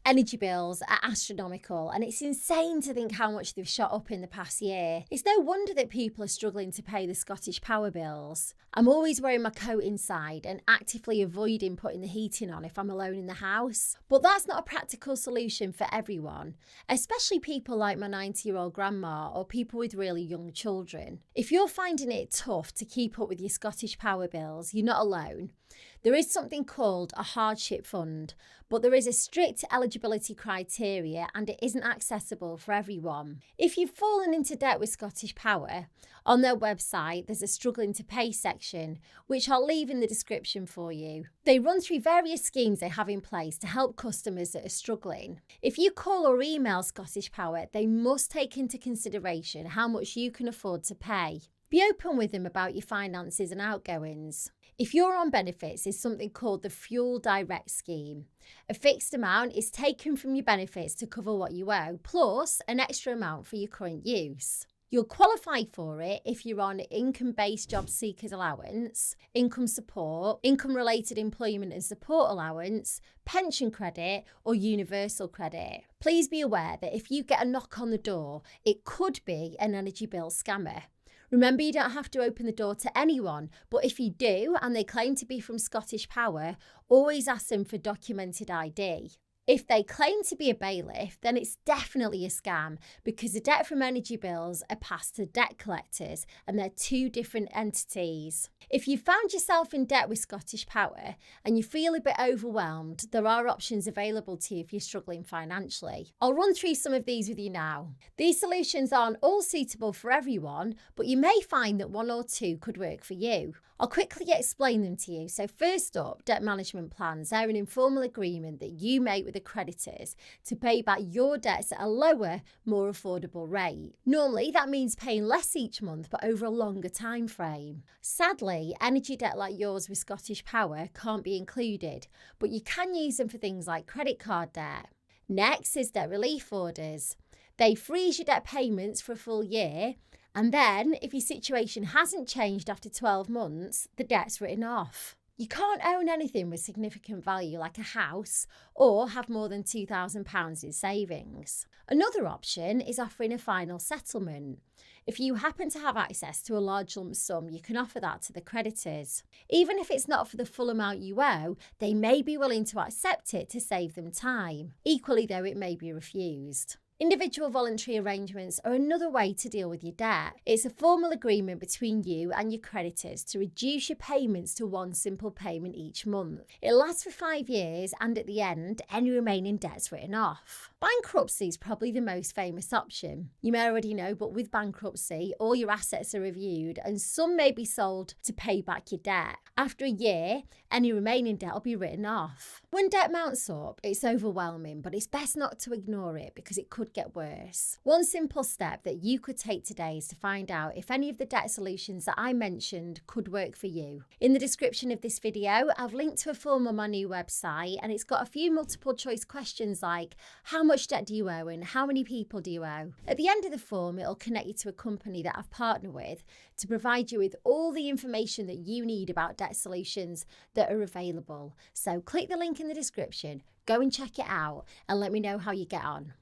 Energy bills are astronomical, and it's insane to think how much they've shot up in the past year. It's no wonder that people are struggling to pay the Scottish Power bills. I'm always wearing my coat inside and actively avoiding putting the heating on if I'm alone in the house. But that's not a practical solution for everyone, especially people like my 90-year-old grandma or people with really young children. If you're finding it tough to keep up with your Scottish Power bills, you're not alone. There is something called a hardship fund, but there is a strict eligibility criteria and it isn't accessible for everyone. If you've fallen into debt with Scottish Power, on their website there's a struggling to pay section, which I'll leave in the description for you. They run through various schemes they have in place to help customers that are struggling. If you call or email Scottish Power, they must take into consideration how much you can afford to pay. Be open with them about your finances and outgoings. If you're on benefits, there's something called the Fuel Direct scheme. A fixed amount is taken from your benefits to cover what you owe, plus an extra amount for your current use. You'll qualify for it if you're on income-based job seekers allowance, income support, income-related employment and support allowance, pension credit or universal credit. Please be aware that if you get a knock on the door, it could be an energy bill scammer. Remember, you don't have to open the door to anyone, but if you do and they claim to be from Scottish Power, always ask them for documented ID. If they claim to be a bailiff, then it's definitely a scam because the debt from energy bills are passed to debt collectors and they're two different entities. If you found yourself in debt with Scottish Power and you feel a bit overwhelmed, there are options available to you if you're struggling financially. I'll run through some of these with you now. These solutions aren't all suitable for everyone, but you may find that one or two could work for you. I'll quickly explain them to you. So first up, debt management plans. They're an informal agreement that you make with the creditors to pay back your debts at a lower, more affordable rate. Normally, that means paying less each month, but over a longer time frame. Sadly, energy debt like yours with Scottish Power can't be included, but you can use them for things like credit card debt. Next is debt relief orders. They freeze your debt payments for a full year, and then, if your situation hasn't changed after 12 months, the debt's written off. You can't own anything with significant value like a house or have more than £2,000 in savings. Another option is offering a final settlement. If you happen to have access to a large lump sum, you can offer that to the creditors. Even if it's not for the full amount you owe, they may be willing to accept it to save them time. Equally though, it may be refused. Individual voluntary arrangements are another way to deal with your debt. It's a formal agreement between you and your creditors to reduce your payments to one simple payment each month. It lasts for 5 years and at the end, any remaining debt's written off. Bankruptcy is probably the most famous option. You may already know, but with bankruptcy, all your assets are reviewed and some may be sold to pay back your debt. After a year, any remaining debt will be written off. When debt mounts up, it's overwhelming, but it's best not to ignore it because it could get worse. One simple step that you could take today is to find out if any of the debt solutions that I mentioned could work for you. In the description of this video, I've linked to a form on my new website and it's got a few multiple choice questions like how much debt do you owe and how many people do you owe? At the end of the form, it'll connect you to a company that I've partnered with to provide you with all the information that you need about debt solutions that are available. So click the link in the description, go and check it out and let me know how you get on.